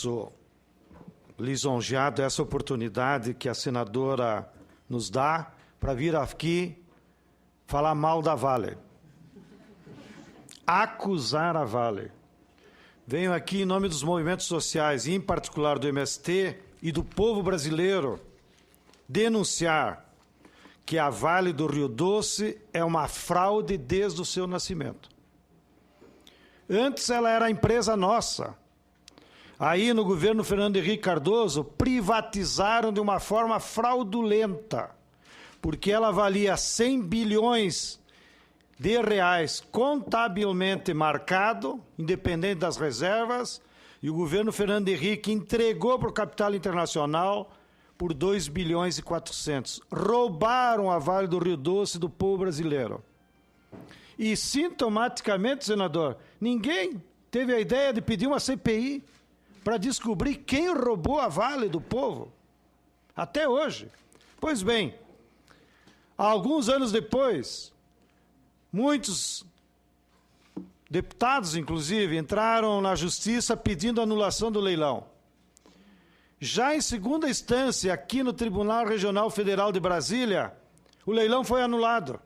Agradeço, lisonjeado, essa oportunidade que a senadora nos dá para vir aqui falar mal da Vale. Acusar a Vale. Venho aqui em nome dos movimentos sociais, e em particular do MST e do povo brasileiro, denunciar que a Vale do Rio Doce é uma fraude desde o seu nascimento. Antes ela era a empresa nossa. Aí, no governo Fernando Henrique Cardoso, privatizaram de uma forma fraudulenta, porque ela valia 100 bilhões de reais contabilmente marcado, independente das reservas, e o governo Fernando Henrique entregou para o capital internacional por 2 bilhões e 400. Roubaram a Vale do Rio Doce do povo brasileiro. E, sintomaticamente, senador, ninguém teve a ideia de pedir uma CPI para descobrir quem roubou a Vale do povo. Até hoje. Pois bem, alguns anos depois, muitos deputados, inclusive, entraram na justiça pedindo anulação do leilão. Já em segunda instância, aqui no Tribunal Regional Federal de Brasília, o leilão foi anulado.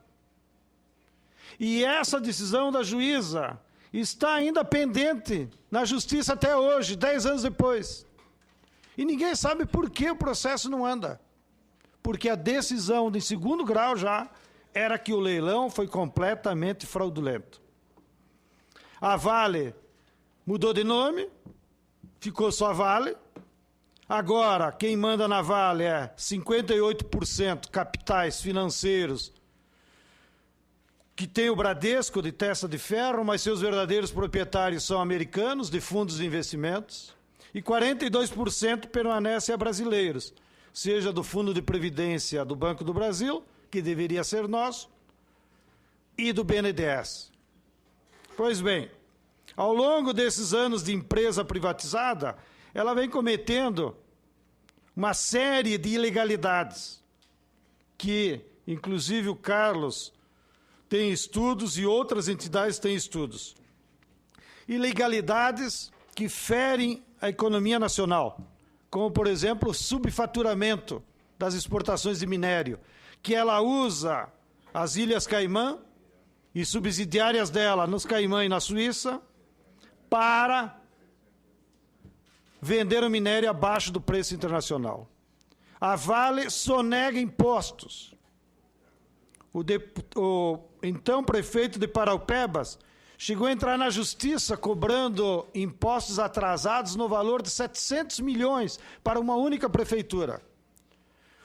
E essa decisão da juíza está ainda pendente na justiça até hoje, 10 anos depois. E ninguém sabe por que o processo não anda. Porque a decisão de segundo grau já era que o leilão foi completamente fraudulento. A Vale mudou de nome, ficou só Vale. Agora, quem manda na Vale é 58% capitais financeiros, que tem o Bradesco de testa de ferro, mas seus verdadeiros proprietários são americanos, de fundos de investimentos, e 42% permanecem a brasileiros, seja do Fundo de Previdência do Banco do Brasil, que deveria ser nosso, e do BNDES. Pois bem, ao longo desses anos de empresa privatizada, ela vem cometendo uma série de ilegalidades, que, inclusive, o Carlos tem estudos e outras entidades têm estudos. Ilegalidades que ferem a economia nacional, como, por exemplo, o subfaturamento das exportações de minério, que ela usa as Ilhas Caimã e subsidiárias dela nos Caimã e na Suíça para vender o minério abaixo do preço internacional. A Vale sonega impostos. O então prefeito de Paraupebas chegou a entrar na justiça cobrando impostos atrasados no valor de 700 milhões para uma única prefeitura.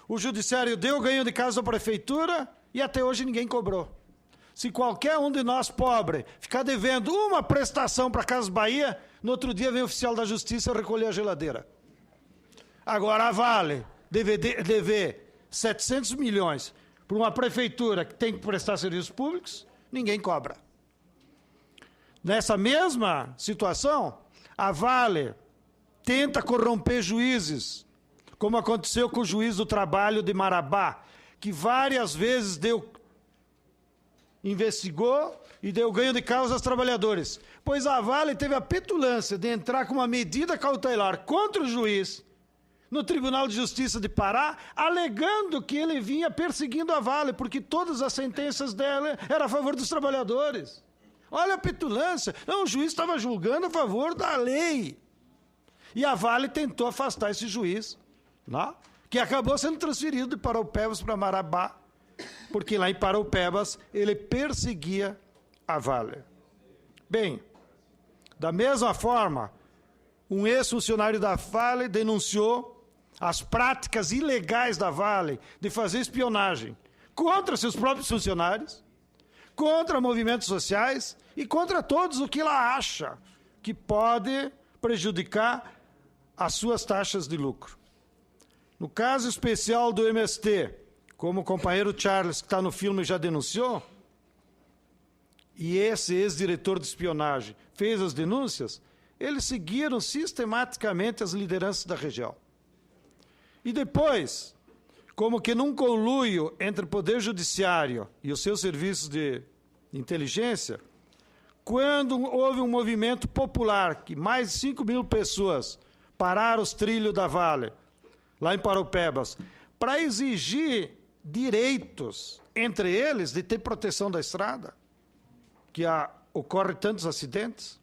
O judiciário deu ganho de causa à prefeitura e até hoje ninguém cobrou. Se qualquer um de nós, pobre, ficar devendo uma prestação para a Casas Bahia, no outro dia vem o oficial da justiça recolher a geladeira. Agora a Vale dever 700 milhões para uma prefeitura que tem que prestar serviços públicos, ninguém cobra. Nessa mesma situação, a Vale tenta corromper juízes, como aconteceu com o juiz do trabalho de Marabá, que várias vezes investigou e deu ganho de causa aos trabalhadores. Pois a Vale teve a petulância de entrar com uma medida cautelar contra o juiz no Tribunal de Justiça de Pará, alegando que ele vinha perseguindo a Vale, porque todas as sentenças dela eram a favor dos trabalhadores. Olha a petulância. Não, o juiz estava julgando a favor da lei. E a Vale tentou afastar esse juiz, né? Que acabou sendo transferido de Paraupebas para Marabá, porque lá em Paraupebas ele perseguia a Vale. Bem, da mesma forma, um ex-funcionário da Vale denunciou as práticas ilegais da Vale de fazer espionagem contra seus próprios funcionários, contra movimentos sociais e contra todos o que ela acha que pode prejudicar as suas taxas de lucro. No caso especial do MST, como o companheiro Charles, que está no filme, já denunciou, e esse ex-diretor de espionagem fez as denúncias, eles seguiram sistematicamente as lideranças da região. E depois, como que num conluio entre o Poder Judiciário e os seus serviços de inteligência, quando houve um movimento popular, que mais de 5 mil pessoas parar os trilhos da Vale, lá em Paraupebas, para exigir direitos, entre eles, de ter proteção da estrada, que ocorre tantos acidentes.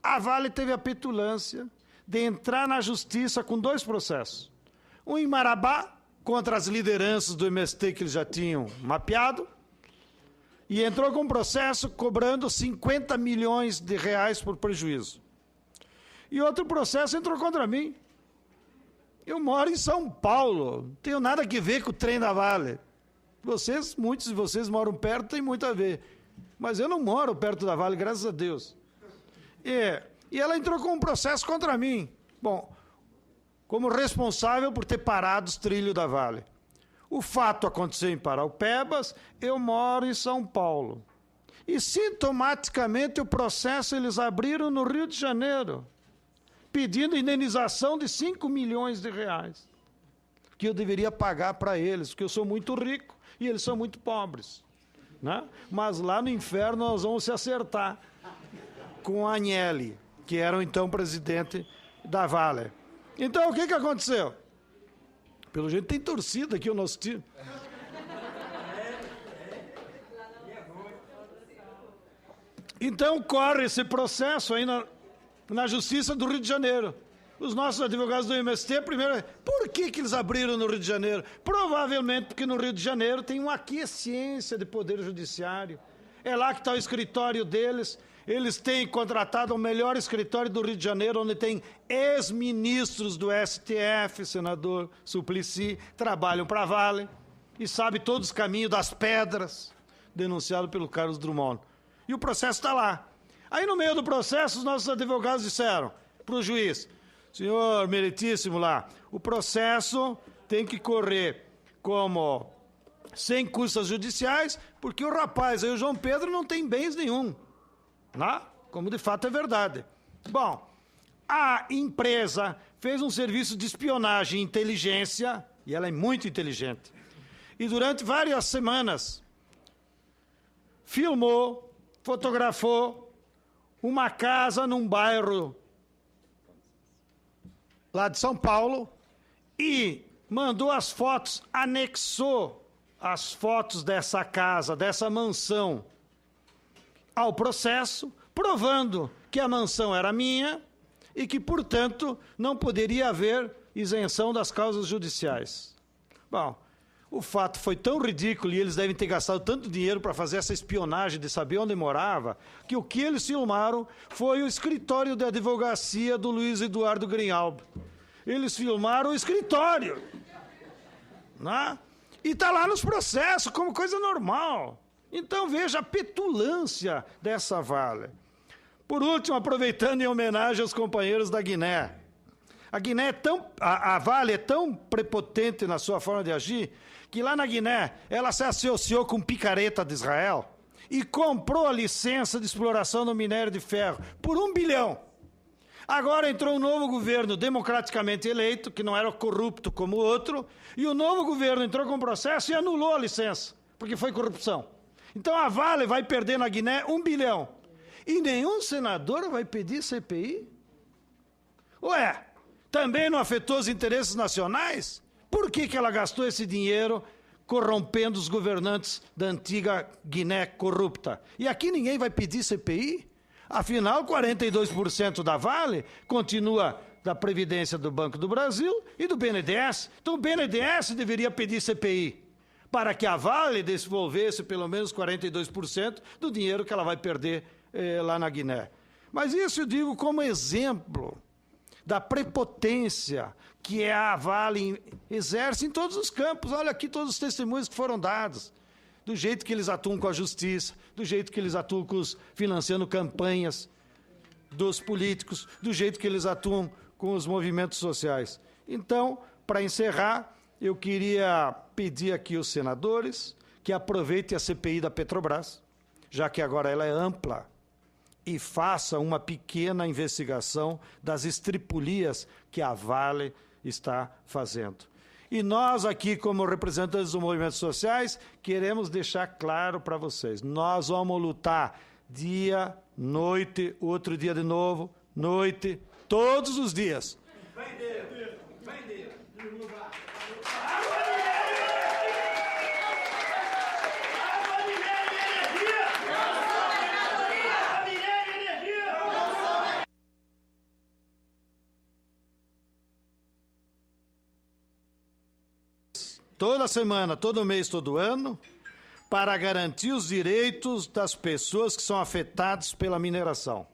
A Vale teve a petulância de entrar na justiça com 2 processos. Um em Marabá, contra as lideranças do MST que eles já tinham mapeado, e entrou com um processo cobrando 50 milhões de reais por prejuízo. E outro processo entrou contra mim. Eu moro em São Paulo, não tenho nada a ver com o trem da Vale. Muitos de vocês moram perto, tem muito a ver. Mas eu não moro perto da Vale, graças a Deus. E ela entrou com um processo contra mim. Bom, como responsável por ter parado os trilhos da Vale. O fato aconteceu em Paraupebas, eu moro em São Paulo. E sintomaticamente o processo eles abriram no Rio de Janeiro, pedindo indenização de 5 milhões de reais, que eu deveria pagar para eles, porque eu sou muito rico e eles são muito pobres. Né? Mas lá no inferno nós vamos se acertar com a Agnelli, que era o então presidente da Vale. Então, o que aconteceu? Pelo jeito tem torcida aqui o nosso time. Então, corre esse processo aí na Justiça do Rio de Janeiro. Os nossos advogados do MST, primeiro, por que eles abriram no Rio de Janeiro? Provavelmente porque no Rio de Janeiro tem uma aquiescência de poder judiciário. É lá que está o escritório deles. Eles têm contratado o melhor escritório do Rio de Janeiro, onde tem ex-ministros do STF, senador Suplicy, trabalham para a Vale e sabe todos os caminhos das pedras, denunciado pelo Carlos Drummond. E o processo está lá. Aí, no meio do processo, os nossos advogados disseram para o juiz: senhor meritíssimo lá, o processo tem que correr como sem custas judiciais, porque o rapaz aí, o João Pedro, não tem bens nenhum. Né? Como de fato é verdade. Bom, a empresa fez um serviço de espionagem e inteligência, e ela é muito inteligente, e durante várias semanas filmou, fotografou uma casa num bairro lá de São Paulo e mandou as fotos, anexou as fotos dessa casa, dessa mansão, ao processo, provando que a mansão era minha e que, portanto, não poderia haver isenção das causas judiciais. Bom, o fato foi tão ridículo e eles devem ter gastado tanto dinheiro para fazer essa espionagem de saber onde morava, que o que eles filmaram foi o escritório da advocacia do Luiz Eduardo Grinaldo. Eles filmaram o escritório. Né? E está lá nos processos, como coisa normal. Então, veja a petulância dessa Vale. Por último, aproveitando em homenagem aos companheiros da Guiné. A Vale é tão prepotente na sua forma de agir, que lá na Guiné, ela se associou com picareta de Israel e comprou a licença de exploração do minério de ferro por 1 bilhão. Agora entrou um novo governo democraticamente eleito, que não era corrupto como o outro, e o novo governo entrou com processo e anulou a licença, porque foi corrupção. Então a Vale vai perder na Guiné 1 bilhão. E nenhum senador vai pedir CPI? Ué, também não afetou os interesses nacionais? Por que ela gastou esse dinheiro corrompendo os governantes da antiga Guiné corrupta? E aqui ninguém vai pedir CPI? Afinal, 42% da Vale continua da Previdência do Banco do Brasil e do BNDES. Então o BNDES deveria pedir CPI, para que a Vale devolvesse pelo menos 42% do dinheiro que ela vai perder lá na Guiné. Mas isso eu digo como exemplo da prepotência que a Vale exerce em todos os campos. Olha aqui todos os testemunhos que foram dados, do jeito que eles atuam com a justiça, do jeito que eles atuam financiando campanhas dos políticos, do jeito que eles atuam com os movimentos sociais. Então, para encerrar, eu queria pedir aqui aos senadores que aproveitem a CPI da Petrobras, já que agora ela é ampla, e faça uma pequena investigação das estripulias que a Vale está fazendo. E nós aqui, como representantes dos movimentos sociais, queremos deixar claro para vocês, nós vamos lutar dia, noite, outro dia de novo, noite, todos os dias, Toda semana, todo mês, todo ano, para garantir os direitos das pessoas que são afetadas pela mineração.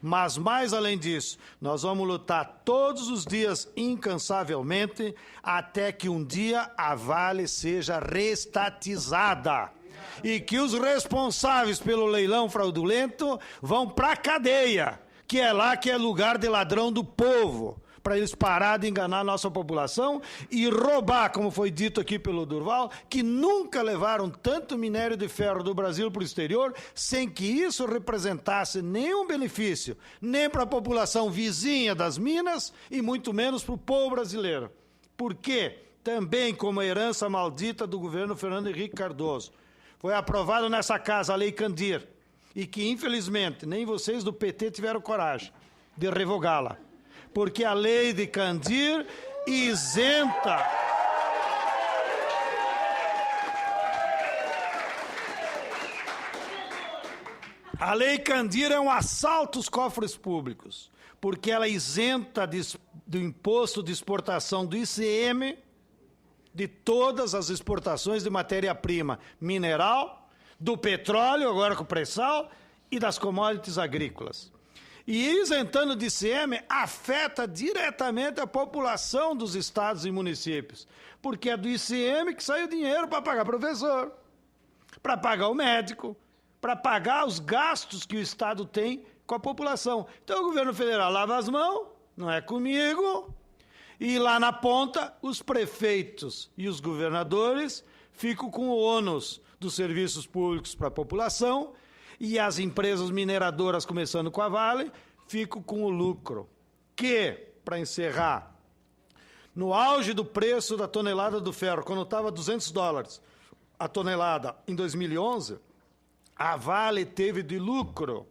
Mas, mais além disso, nós vamos lutar todos os dias, incansavelmente, até que um dia a Vale seja reestatizada. E que os responsáveis pelo leilão fraudulento vão para a cadeia, que é lá que é lugar de ladrão do povo, para eles pararem de enganar a nossa população e roubar, como foi dito aqui pelo Durval, que nunca levaram tanto minério de ferro do Brasil para o exterior, sem que isso representasse nenhum benefício, nem para a população vizinha das minas e muito menos para o povo brasileiro. Porque, também como herança maldita do governo Fernando Henrique Cardoso, foi aprovado nessa casa a Lei Candir, e que, infelizmente, nem vocês do PT tiveram coragem de revogá-la. Porque a lei de Candir isenta a lei Candir é um assalto aos cofres públicos, porque ela isenta do imposto de exportação do ICM de todas as exportações de matéria-prima mineral, do petróleo, agora com o pré-sal, e das commodities agrícolas. E isentando de ICM afeta diretamente a população dos estados e municípios, porque é do ICM que sai o dinheiro para pagar professor, para pagar o médico, para pagar os gastos que o estado tem com a população. Então o governo federal lava as mãos, não é comigo, e lá na ponta os prefeitos e os governadores ficam com o ônus dos serviços públicos para a população, e as empresas mineradoras, começando com a Vale, ficam com o lucro. Que, para encerrar, no auge do preço da tonelada do ferro, quando estava $200 a tonelada em 2011, a Vale teve de lucro,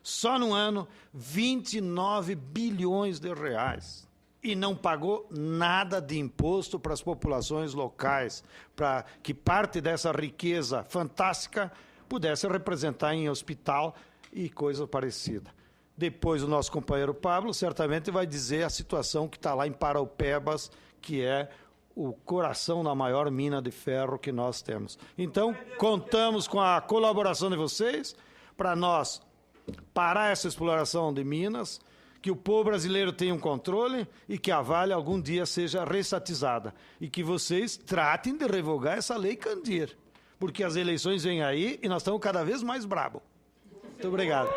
só no ano, 29 bilhões de reais. E não pagou nada de imposto para as populações locais, para que parte dessa riqueza fantástica pudesse representar em hospital e coisa parecida. Depois o nosso companheiro Pablo certamente vai dizer a situação que está lá em Paraupebas, que é o coração da maior mina de ferro que nós temos. Então, contamos com a colaboração de vocês para nós parar essa exploração de minas, que o povo brasileiro tenha um controle e que a Vale algum dia seja reestatizada. E que vocês tratem de revogar essa lei Candir, porque as eleições vêm aí e nós estamos cada vez mais bravos. Muito obrigado.